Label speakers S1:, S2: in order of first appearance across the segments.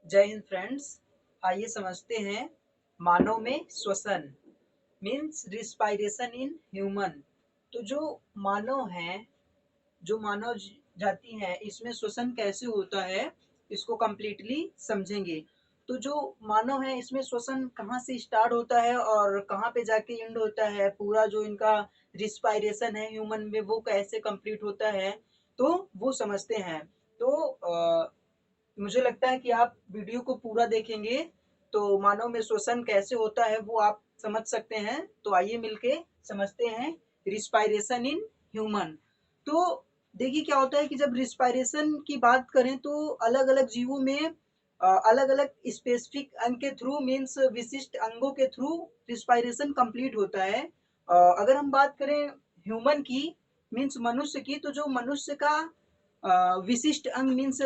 S1: जय हिंद फ्रेंड्स। आइए समझते हैं मानव में श्वसन मीन्स रिस्पायरेशन इन ह्यूमन। तो जो मानव है, जो मानव जाति है, इसमें श्वसन कैसे होता है इसको कंप्लीटली समझेंगे। तो जो मानव है इसमें श्वसन कहाँ से स्टार्ट होता है और कहाँ पे जाके एंड होता है, पूरा जो इनका रिस्पायरेशन है ह्यूमन में वो कैसे कंप्लीट होता है, तो वो समझते हैं। तो मुझे लगता है कि आप वीडियो को पूरा देखेंगे तो मानव में श्वसन कैसे होता है वो आप समझ सकते हैं। तो आइए मिलके समझते हैं रिस्पायरेशन इन ह्यूमन। तो देखिए क्या होता है कि जब रिस्पायरेशन की बात करें तो अलग अलग जीवों में अलग अलग स्पेसिफिक अंग के थ्रू मीन्स विशिष्ट अंगों के थ्रू रिस्पायरेशन कंप्लीट होता है। अगर हम बात करें ह्यूमन की मीन्स मनुष्य की, तो जो मनुष्य का विशिष्ट अंग मीन्स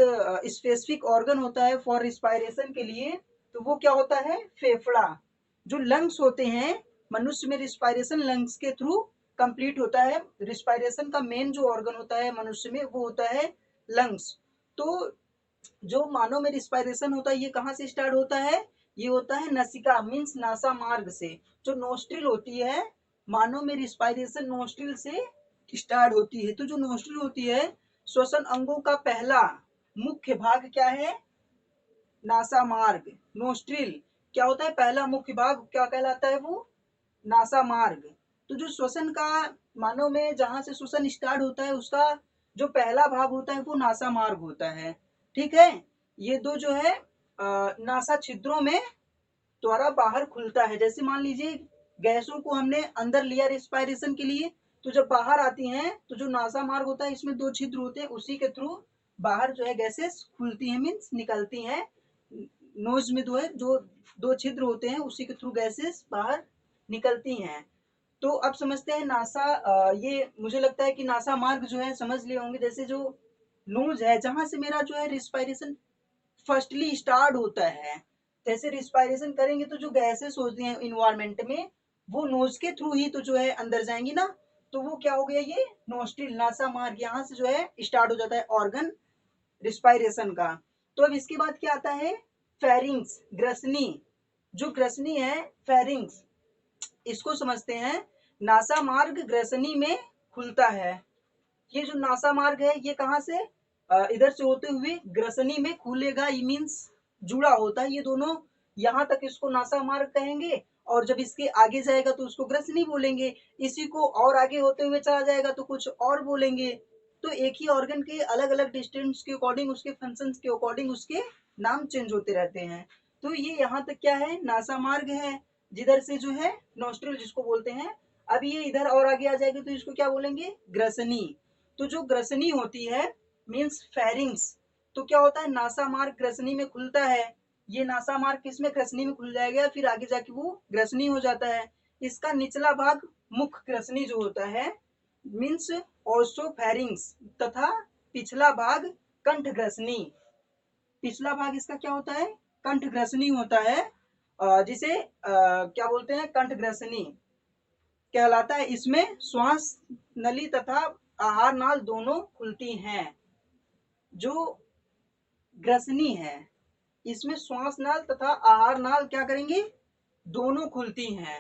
S1: स्पेसिफिक ऑर्गन होता है फॉर रिस्पायरेशन के लिए, तो वो क्या होता है, फेफड़ा। जो लंग्स होते हैं मनुष्य में रिस्पायरेशन लंग्स के थ्रू कंप्लीट होता है। रिस्पायरेशन का मेन जो ऑर्गन होता है मनुष्य में वो होता है लंग्स। तो जो मानव में रिस्पायरेशन होता है ये कहाँ से स्टार्ट होता है, ये होता है नसिका मीन्स नासा मार्ग से। जो नोस्ट्रिल होती है, मानव में रिस्पायरेशन नोस्ट्रिल से स्टार्ट होती है। तो जो नोस्ट्रिल होती है, श्वसन अंगों का पहला मुख्य भाग क्या है, नासा मार्ग। नोस्ट्रिल क्या होता है, पहला मुख्य भाग क्या कहलाता है, वो नासा मार्ग। तो जो श्वसन का मानव में जहां से श्वसन स्टार्ट होता है उसका जो पहला भाग होता है वो नासा मार्ग होता है। ठीक है, ये दो जो है नासा छिद्रों में द्वारा बाहर खुलता है। जैसे मान लीजिए गैसों को हमने अंदर लिया रिस्पायरेशन के लिए, तो जब बाहर आती हैं तो जो नासा मार्ग होता है इसमें दो छिद्र होते हैं, उसी के थ्रू बाहर जो है गैसेस खुलती हैं मीन्स निकलती हैं। नोज में जो है जो दो छिद्र होते हैं उसी के थ्रू गैसेस बाहर निकलती हैं। तो अब समझते हैं नासा, ये मुझे लगता है कि नासा मार्ग जो है समझ लिए होंगे। जैसे जो नोज है जहां से मेरा जो है रिस्पायरेशन फर्स्टली स्टार्ट होता है, जैसे रिस्पायरेशन करेंगे तो जो गैसेस होती हैं इन्वायरमेंट में वो नोज के थ्रू ही तो जो है अंदर जाएंगी ना। तो वो क्या हो गया, ये नोस्ट्रिल नासा मार्ग यहाँ से जो है स्टार्ट हो जाता है ऑर्गन रिस्पायरेशन का। तो अब इसके बाद क्या आता है, फेरिंग्स ग्रसनी। जो ग्रसनी है फेरिंग्स, इसको समझते हैं। नासा मार्ग ग्रसनी में खुलता है। ये जो नासा मार्ग है ये कहाँ से इधर से होते हुए ग्रसनी में खुलेगा, ये मीन्स जुड़ा होता है ये दोनों। यहाँ तक इसको नासा मार्ग कहेंगे और जब इसके आगे जाएगा तो उसको ग्रसनी बोलेंगे। इसी को और आगे होते हुए चला जाएगा तो कुछ और बोलेंगे। तो एक ही ऑर्गन के अलग अलग डिस्टेंस के अकॉर्डिंग, उसके फंक्शंस के अकॉर्डिंग उसके नाम चेंज होते रहते हैं। तो ये यहाँ तक क्या है, नासा मार्ग है, जिधर से जो है नोस्ट्रल जिसको बोलते हैं। अब ये इधर और आगे आ जाएगी तो इसको क्या बोलेंगे, ग्रसनी। तो जो ग्रसनी होती है मीन्स फेरिंग्स, तो क्या होता है नासा मार्ग ग्रसनी में खुलता है। ये नासा मार्ग किसमें, ग्रसनी में खुल जाएगा, फिर आगे जाके वो ग्रसनी हो जाता है। इसका निचला भाग मुख ग्रसनी जो होता है मीन्स ओसोफेरिंग्स, तथा पिछला भाग कंठ ग्रसनी। पिछला भाग इसका क्या होता है, कंठ ग्रसनी होता है, जिसे क्या बोलते हैं, कंठ ग्रसनी कहलाता है। इसमें श्वास नली तथा आहार नाल दोनों खुलती हैं। जो ग्रसनी है इसमें श्वास नाल तथा आहार नाल क्या करेंगे, दोनों खुलती हैं।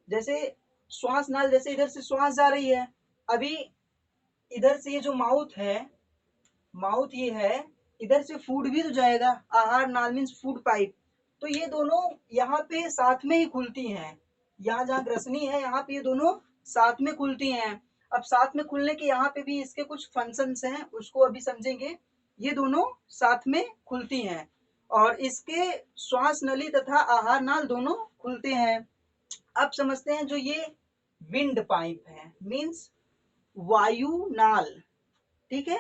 S1: जैसे श्वास नाल, जैसे इधर से श्वास जा रही है, अभी इधर से ये जो माउथ है, माउथ ये है, इधर से फूड भी तो जाएगा, आहार नाल मीन्स फूड पाइप। तो ये दोनों यहाँ पे साथ में ही खुलती हैं। यहाँ जहाँ ग्रसनी है यहाँ पे ये दोनों साथ में खुलती हैं। अब साथ में खुलने के यहाँ पे भी इसके कुछ फंक्शंस हैं, उसको अभी समझेंगे। ये दोनों साथ में खुलती हैं और इसके श्वास नली तथा आहार नाल दोनों खुलते हैं। अब समझते हैं जो ये विंड पाइप है मीन्स वायु नाल। ठीक है,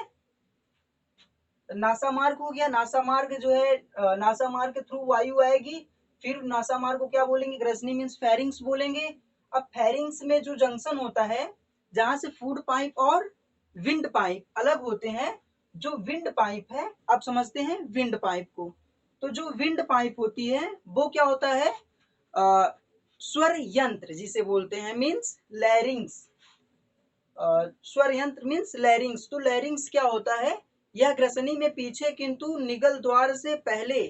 S1: नासा मार्ग हो गया। नासा मार्ग जो है नासा मार्ग के थ्रू वायु आएगी, फिर नासा मार्ग को क्या बोलेंगे, ग्रसनी मीन्स फेरिंग्स बोलेंगे। अब फेरिंग्स में जो जंक्शन होता है जहां से फूड पाइप और विंड पाइप अलग होते हैं, जो विंड पाइप है, अब समझते हैं विंड पाइप को। तो जो विंड पाइप होती है वो क्या होता है, स्वर यंत्र जिसे बोलते हैं मीन्स लैरिंग्स। स्वर यंत्र मीन्स लैरिंग्स। तो लैरिंग्स क्या होता है, यह ग्रसनी में पीछे किंतु निगल द्वार से पहले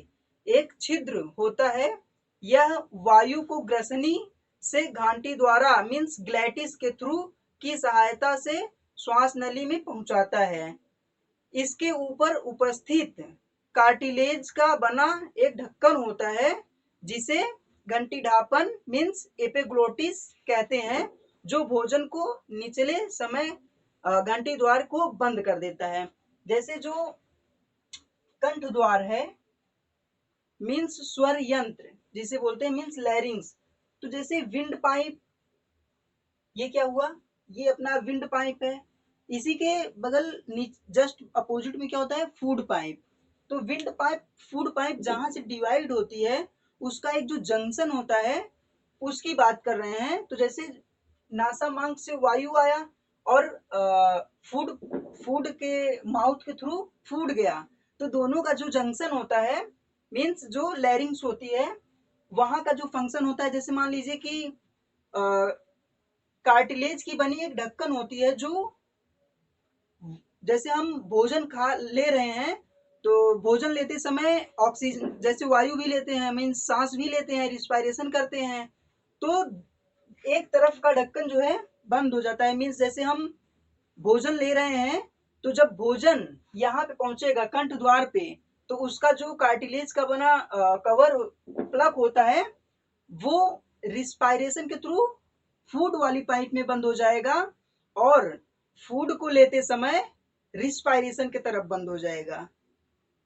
S1: एक छिद्र होता है, यह वायु को ग्रसनी से घाटी द्वारा मीन्स ग्लैटिस के थ्रू की सहायता से श्वास नली में पहुंचाता है। इसके ऊपर उपस्थित कार्टिलेज का बना एक ढक्कन होता है जिसे घंटी ढापन मीन्स एपिग्लोटिस कहते हैं, जो भोजन को निचले समय घंटी द्वार को बंद कर देता है। जैसे जो कंठ द्वार है मीन्स स्वर यंत्र जिसे बोलते हैं मीन्स लैरिंग्स। तो जैसे विंड पाइप, ये क्या हुआ, ये अपना विंड पाइप है। इसी के बगल जस्ट अपोजिट में क्या होता है, फूड पाइप। तो विंड पाइप फूड पाइप जहां से डिवाइड होती है उसका एक जो जंक्शन होता है उसकी बात कर रहे हैं। तो जैसे नासा मांग से वायु आया और फूड फूड के माउथ के थ्रू फूड गया, तो दोनों का जो जंक्शन होता है मीन्स जो लैरिंग्स होती है वहां का जो फंक्शन होता है, जैसे मान लीजिए कि कार्टिलेज की बनी एक ढक्कन होती है, जो जैसे हम भोजन खा ले रहे हैं तो भोजन लेते समय ऑक्सीजन जैसे वायु भी लेते हैं, मीन्स सांस भी लेते हैं, रिस्पायरेशन करते हैं, तो एक तरफ का ढक्कन जो है बंद हो जाता है। मीन्स जैसे हम भोजन ले रहे हैं तो जब भोजन यहाँ पे पहुंचेगा कंठ द्वार पे, तो उसका जो कार्टिलेज का बना कवर प्लग होता है वो रिस्पायरेशन के थ्रू फूड वाली पाइप में बंद हो जाएगा और फूड को लेते समय रिस्पायरेशन की तरफ बंद हो जाएगा,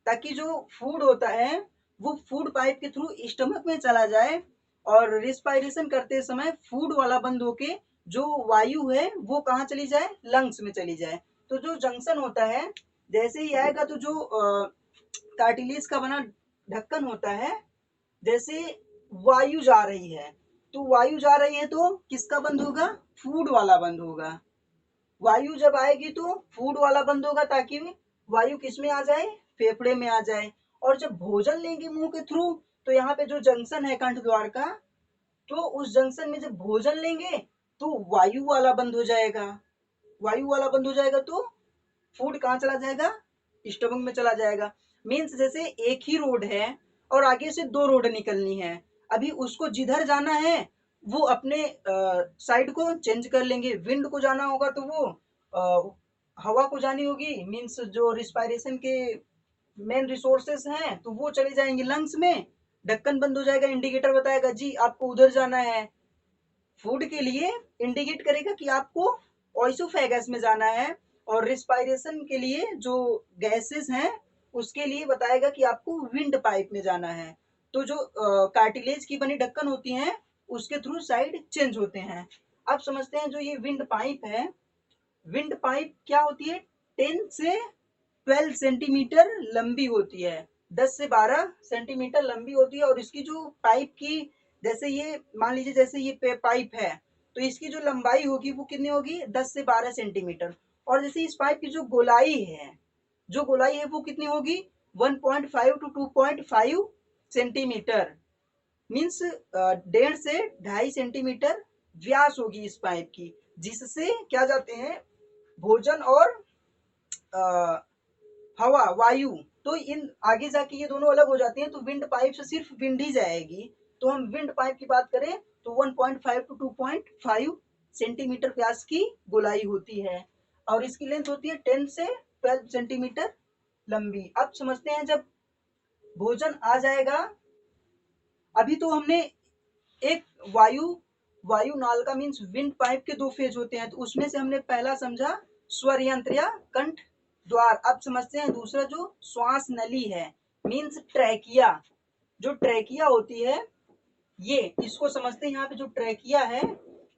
S1: ताकि जो फूड होता है वो फूड पाइप के थ्रू स्टमक में चला जाए और रिस्पायरेशन करते समय फूड वाला बंद होके जो वायु है वो कहाँ चली जाए, लंग्स में चली जाए। तो जो जंक्शन होता है जैसे ही आएगा तो जो कार्टिलेज का बना ढक्कन होता है, जैसे वायु जा रही है तो वायु जा रही है तो किसका बंद होगा, फूड वाला बंद होगा। वायु जब आएगी तो फूड वाला बंद होगा ताकि वायु किस में आ जाए, फेफड़े में आ जाए। और जब भोजन लेंगे मुंह के थ्रू तो यहाँ पे जो जंक्शन है कंठ द्वार का, तो उस जंक्शन में जब भोजन लेंगे तो वायु वाला बंद हो जाएगा। वायु वाला बंद हो जाएगा तो फूड कहाँ चला जाएगा, स्टमक में चला जाएगा। मीन्स जैसे एक ही रोड है और आगे से दो रोड निकलनी है, अभी उसको जिधर जाना है वो अपने साइड को चेंज कर लेंगे। विंड को जाना होगा तो वो हवा को जानी होगी, मीन्स जो रिस्पायरेशन के मेन रिसोर्सेस हैं तो वो चले जाएंगे लंग्स में, ढक्कन बंद हो जाएगा, इंडिकेटर बताएगा जी आपको उधर जाना है। फूड के लिए इंडिकेट करेगा कि आपको ऑइसोफेगस में जाना है, और रिस्पायरेशन के लिए जो गैसेस हैं उसके लिए बताएगा कि आपको विंड पाइप में जाना है। तो जो कार्टिलेज की बनी ढक्कन होती हैं उसके थ्रू साइड चेंज होते हैं। अब समझते हैं जो ये विंड पाइप है, विंड पाइप क्या होती है, 10 से 12 सेंटीमीटर लंबी होती है, 10 से 12 सेंटीमीटर लंबी होती है। और इसकी जो पाइप की, जैसे ये मान लीजिए जैसे ये पाइप है तो इसकी जो लंबाई होगी वो कितनी होगी, 10 से 12 सेंटीमीटर। और जैसे इस पाइप की जो गोलाई है, जो गोलाई है वो कितनी होगी, 1.5 टू 2.5 सेंटीमीटर। मीन्स 1.5 से 2.5 सेंटीमीटर व्यास होगी इस पाइप की, जिससे क्या जाते हैं भोजन और हवा वायु, तो इन आगे जाके ये दोनों अलग हो जाते हैं। तो विंड पाइप से सिर्फ विंड ही जाएगी। तो हम विंड पाइप की बात करें तो 1.5 टू 2.5 सेंटीमीटर व्यास की गोलाई होती है और इसकी लेंथ होती है 10 से 12 सेंटीमीटर लंबी। अब समझते हैं जब भोजन आ जाएगा, अभी तो हमने एक वायु नाल का मीन्स विंड पाइप के दो फेज होते हैं, तो उसमें से हमने पहला समझा स्वर यंत्र या कंठ द्वार। अब समझते हैं दूसरा जो श्वास नली है मीन्स ट्रैकिया। जो ट्रैकिया होती है ये, इसको समझते हैं। यहाँ पे जो ट्रैकिया है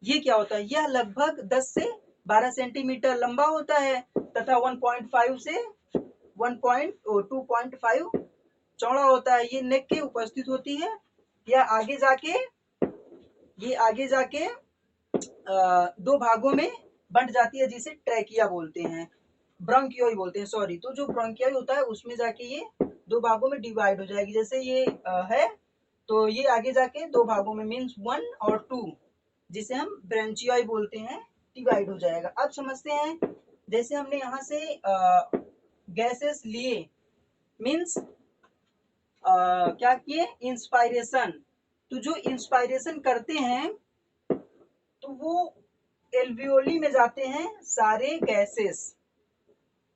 S1: ये क्या होता है, यह लगभग 10 से 12 सेंटीमीटर लंबा होता है तथा 1.5 से 2.5 चौड़ा होता है। ये नेक के उपस्थित होती है। यह आगे जाके दो भागों में बंट जाती है जिसे ट्रैकिया बोलते हैं, ब्रोंकियोई बोलते हैं, सॉरी। तो जो ब्रोंकियोई होता है उसमें जाके ये दो भागों में डिवाइड हो जाएगी। जैसे ये है तो ये आगे जाके दो भागों में मीन्स 1 और 2 जिसे हम ब्रेंचियोई बोलते हैं डिवाइड हो जाएगा। अब समझते हैं जैसे हमने यहाँ से गैसेस लिए मीन्स क्या किए, इंस्पायरेशन। तो जो इंस्पायरेशन करते हैं तो वो एल्वियोली में जाते हैं सारे गैसेस।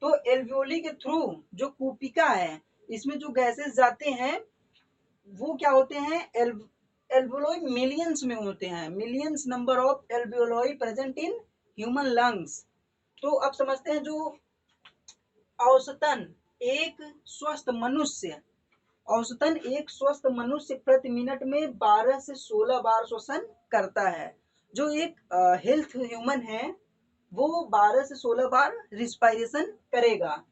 S1: तो एल्वियोली के थ्रू जो कूपिका है इसमें जो गैसेस जाते हैं वो क्या होते हैं, एल्वियोलाई मिलियंस में होते हैं, millions number of alveoli present in human lungs. तो अब समझते हैं जो औसतन एक स्वस्थ मनुष्य औसतन एक स्वस्थ मनुष्य प्रति मिनट में 12 से 16 बार श्वसन करता है। जो एक हेल्थ ह्यूमन है वो 12 से 16 बार रिस्पायरेशन करेगा।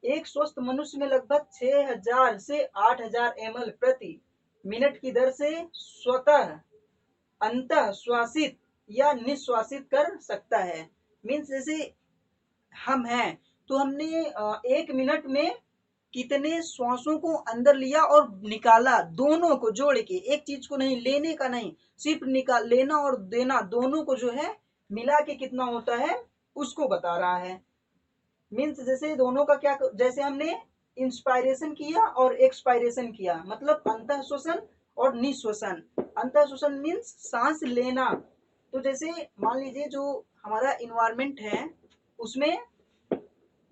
S1: एक स्वस्थ मनुष्य में लगभग 6000 से 8000 ml प्रति मिनट की दर से स्वतः अंतः श्वासित या निश्वासित कर सकता है। मीन्स जैसे हम हैं तो हमने 1 मिनट में कितने श्वासों को अंदर लिया और निकाला, दोनों को जोड़ के, एक चीज को नहीं, लेने का नहीं, सिर्फ निकाल लेना और देना दोनों को जो है मिला के कितना होता है उसको बता रहा है। मीन्स जैसे दोनों का क्या, जैसे हमने इंस्पायरेशन किया और एक्सपायरेशन किया, मतलब अंतः श्वसन और निश्वसन। अंतः श्वसन मीन्स सांस लेना। तो जैसे मान लीजिए जो हमारा इन्वायरमेंट है उसमें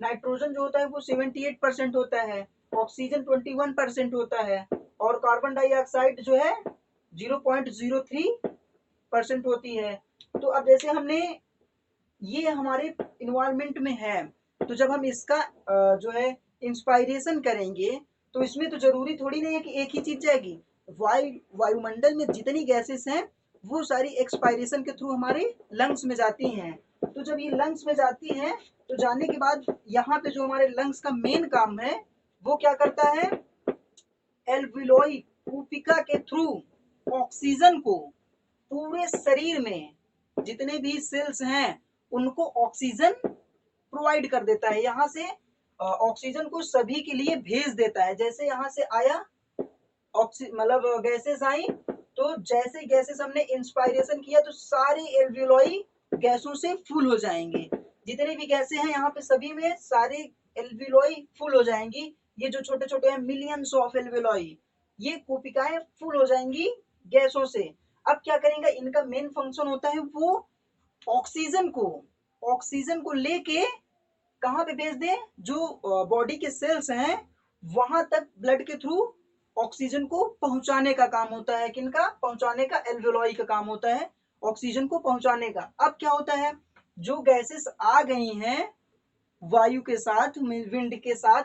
S1: नाइट्रोजन जो होता है वो 78% होता है, ऑक्सीजन 21% होता है और कार्बन डाइऑक्साइड जो है 0.03% होती है। तो अब जैसे हमने ये हमारे इन्वायरमेंट में है तो जब हम इसका जो है इंस्पायरेशन करेंगे तो इसमें तो जरूरी थोड़ी नहीं है कि एक ही चीज जाएगी। वायुमंडल में जितनी गैसेस हैं वो सारी एक्सपायरेशन के थ्रू हमारे लंग्स में जाती हैं। तो जब ये लंग्स में जाती हैं तो जाने के बाद यहाँ पे जो हमारे लंग्स का मेन काम है वो क्या करता है, एल्वियोलाई कूपिका के थ्रू ऑक्सीजन को पूरे शरीर में जितने भी सेल्स हैं उनको ऑक्सीजन प्रोवाइड कर देता है। यहाँ से ऑक्सीजन को सभी के लिए भेज देता है। जैसे यहाँ से आया मतलब गैसेस आई तो जैसे गैसेस हमने इंस्पायरेशन किया तो सारे एल्वियोलाई गैसों से फुल हो जाएंगे। जितने भी गैसें हैं यहाँ पे सभी में सारे एल्वियोलाई फुल हो जाएंगी। ये जो छोटे छोटे हैं मिलियंस ऑफ एल्वियोलाई, ये कोपिकाएं फुल हो जाएंगी गैसों से। अब क्या करेंगे, इनका मेन फंक्शन होता है वो ऑक्सीजन को लेके कहाँ पे भेज दे, जो बॉडी के सेल्स हैं वहां तक ब्लड के थ्रू ऑक्सीजन को पहुंचाने का काम होता है। किनका पहुंचाने का, एल्वियोलाई का काम होता है ऑक्सीजन को पहुंचाने का। अब क्या होता है, जो गैसेस आ गई हैं वायु के साथ, विंड के साथ,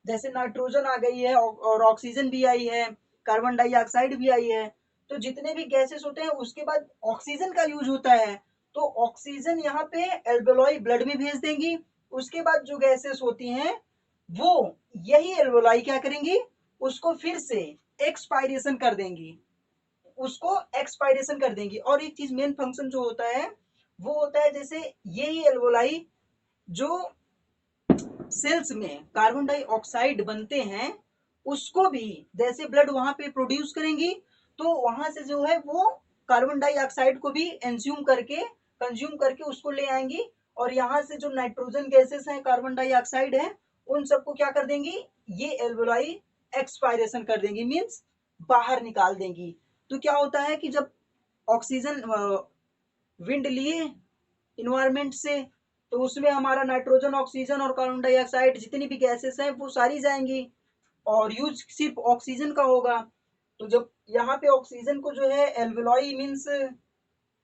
S1: जैसे नाइट्रोजन आ गई है और ऑक्सीजन भी आई है, कार्बन डाइऑक्साइड भी आई है, तो जितने भी गैसेस होते हैं उसके बाद ऑक्सीजन का यूज होता है। तो ऑक्सीजन यहाँ पे एल्वियोलाई ब्लड में भेज देंगी। उसके बाद जो गैसेस होती हैं वो यही एल्वियोलाई क्या करेंगी, उसको फिर से एक्सपायरेशन कर देंगी, और एक चीज मेन फंक्शन जो होता है वो होता है, जैसे यही एल्वियोलाई जो सेल्स में कार्बन डाइऑक्साइड बनते हैं उसको भी जैसे ब्लड वहां पे प्रोड्यूस करेंगी तो वहां से जो है वो कार्बन डाइऑक्साइड को भी कंज्यूम करके उसको ले आएंगी। और यहाँ से जो नाइट्रोजन गैसेस हैं, कार्बन डाइऑक्साइड है, उन सबको क्या कर देंगी, ये एल्वियोलाई एक्सपायरेशन कर देंगी, मीन्स बाहर निकाल देंगी। तो क्या होता है कि जब ऑक्सीजन विंड लिए इन्वायरमेंट से तो उसमें हमारा नाइट्रोजन, ऑक्सीजन और कार्बन डाइऑक्साइड जितनी भी गैसेस हैं वो सारी जाएंगी और यूज सिर्फ ऑक्सीजन का होगा। तो जब यहाँ पे ऑक्सीजन को जो है एल्वियोलाई मीन्स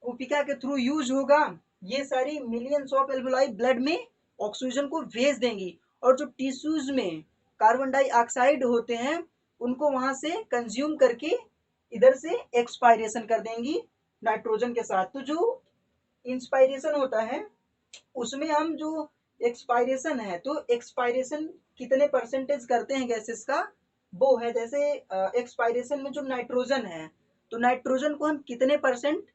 S1: कूपिका के थ्रू यूज होगा, ये सारी मिलियंस ऑफ एल्वियोलाई ब्लड में ऑक्सीजन को भेज देंगी और जो टिश्यूज में कार्बन डाइऑक्साइड होते हैं उनको वहां से कंज्यूम करके इधर से एक्सपायरेशन कर देंगी नाइट्रोजन के साथ। तो जो इंस्पायरेशन होता है उसमें हम जो एक्सपायरेशन है तो एक्सपायरेशन कितने परसेंटेज करते हैं गैसेस का वो है, जैसे एक्सपायरेशन में जो नाइट्रोजन है तो नाइट्रोजन को हम कितने परसेंट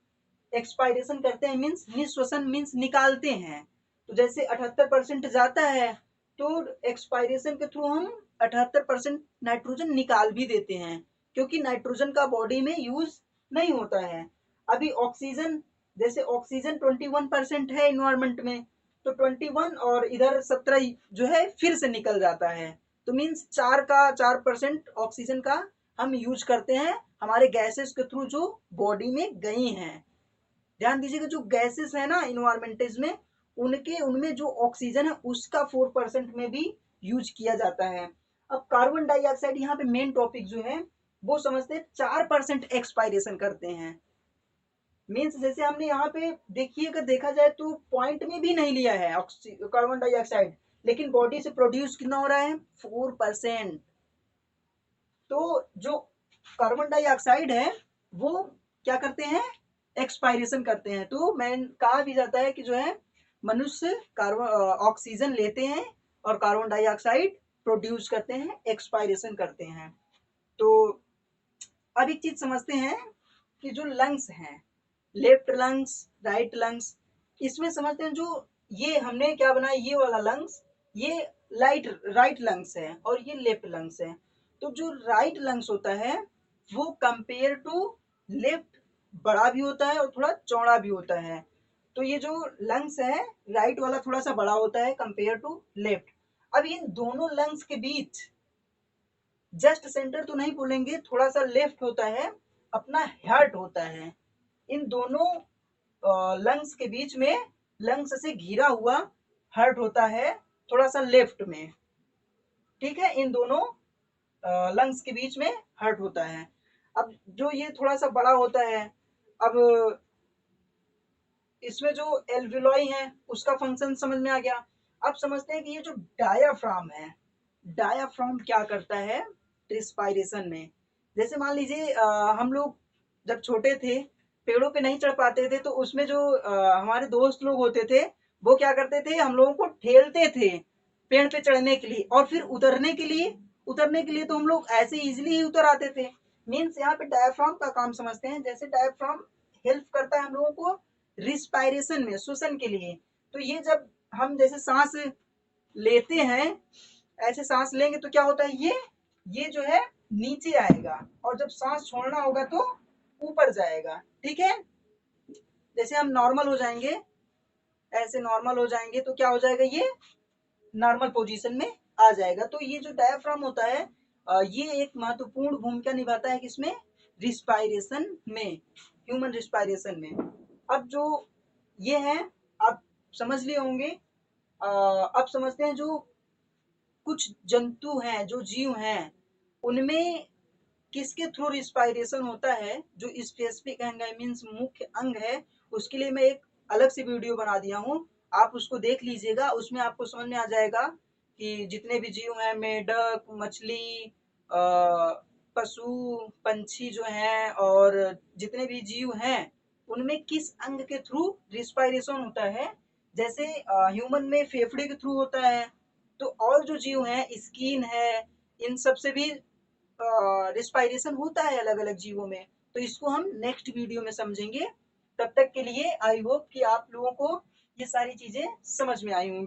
S1: एक्सपायरेशन करते हैं, मीन्स निश्वसन मीन्स निकालते हैं। तो जैसे 78% जाता है तो एक्सपायरेशन के थ्रू हम 78% नाइट्रोजन निकाल भी देते हैं क्योंकि नाइट्रोजन का बॉडी में यूज नहीं होता है। अभी ऑक्सीजन, जैसे ऑक्सीजन 21% है इन्वायरमेंट में तो 21 और इधर 17 जो है फिर से निकल जाता है। तो मीन्स 4% ऑक्सीजन का हम यूज करते हैं हमारे गैसेस के थ्रू जो बॉडी में गई हैं। ध्यान दीजिएगा, जो गैसेस है ना इन्वायरमेंटज में, उनके उनमें जो ऑक्सीजन है उसका 4% में भी यूज किया जाता है। अब कार्बन डाइऑक्साइड यहाँ पे मेन टॉपिक जो है वो समझते हैं 4% एक्सपायरेशन करते हैं। मीन्स जैसे हमने यहाँ पे देखिए, अगर देखा जाए तो पॉइंट में भी नहीं लिया है कार्बन डाइऑक्साइड, लेकिन बॉडी से प्रोड्यूस कितना हो रहा है 4%। तो जो कार्बन डाइऑक्साइड है वो क्या करते हैं, एक्सपायरेशन करते हैं। तो मैं कहा भी जाता है कि जो है मनुष्य कार्बन ऑक्सीजन लेते हैं और कार्बन डाइऑक्साइड प्रोड्यूस करते हैं, एक्सपायरेशन करते हैं। तो अब एक चीज समझते हैं कि जो लंग्स हैं, लेफ्ट लंग्स, राइट लंग्स, इसमें समझते हैं जो ये हमने क्या बनाया, ये वाला लंग्स, ये राइट लंग्स है और ये लेफ्ट लंग्स है। तो जो राइट लंग्स होता है वो कंपेयर टू लेफ्ट बड़ा भी होता है और थोड़ा चौड़ा भी होता है। तो ये जो लंग्स है राइट वाला थोड़ा सा बड़ा होता है कंपेयर टू लेफ्ट। अब इन दोनों लंग्स के बीच जस्ट सेंटर तो नहीं बोलेंगे, थोड़ा सा लेफ्ट होता है, अपना हार्ट होता है। इन दोनों लंग्स के बीच में लंग्स से घिरा हुआ हार्ट होता है, थोड़ा सा लेफ्ट में। ठीक है, इन दोनों लंग्स के बीच में हार्ट होता है। अब जो ये थोड़ा सा बड़ा होता है, अब इसमें जो एल्वियोलाई है उसका फंक्शन समझ में आ गया। अब समझते हैं कि ये जो डायाफ्राम है, डायाफ्राम क्या करता है रिस्पायरेशन में। जैसे मान लीजिए हम लोग जब छोटे थे पेड़ों पे नहीं चढ़ पाते थे, तो उसमें जो हमारे दोस्त लोग होते थे वो क्या करते थे, हम लोगों को ठेलते थे पेड़ पे चढ़ने के लिए, और फिर उतरने के लिए तो हम लोग ऐसे इजिली ही उतर आते थे। मीन्स यहाँ पे डायाफ्राम का काम समझते हैं। जैसे डायाफ्राम हेल्प करता है हम लोगों को रिस्पायरेशन में, श्वसन के लिए। तो ये जब हम जैसे सांस लेते हैं, ऐसे सांस लेंगे तो क्या होता है, ये जो है नीचे आएगा, और जब सांस छोड़ना होगा तो ऊपर जाएगा। ठीक है, जैसे हम नॉर्मल हो जाएंगे, ऐसे नॉर्मल हो जाएंगे तो क्या हो जाएगा, ये नॉर्मल पोजीशन में आ जाएगा। तो ये जो डायाफ्राम होता है ये एक महत्वपूर्ण भूमिका निभाता है किसमें, रिस्पायरेशन में, ह्यूमन रिस्पायरेशन में। अब जो ये है आप समझ लिए होंगे। अब समझते हैं जो कुछ जंतु हैं, जो जीव हैं, उनमें किसके थ्रू रिस्पायरेशन होता है, जो स्पेसिफिक अंग है, मीन्स मुख्य अंग है, उसके लिए मैं एक अलग से वीडियो बना दिया हूँ। आप उसको देख लीजिएगा, उसमें आपको समझ में आ जाएगा कि जितने भी जीव हैं, मेढक, मछली, पशु, पंछी जो हैं, और जितने भी जीव हैं उनमें किस अंग के थ्रू रिस्पायरेशन होता है। जैसे ह्यूमन में फेफड़े के थ्रू होता है, तो और जो जीव हैं स्किन है, इन सब से भी रिस्पायरेशन होता है अलग अलग जीवों में। तो इसको हम नेक्स्ट वीडियो में समझेंगे। तब तक के लिए आई होप कि आप लोगों को ये सारी चीजें समझ में आई होंगी।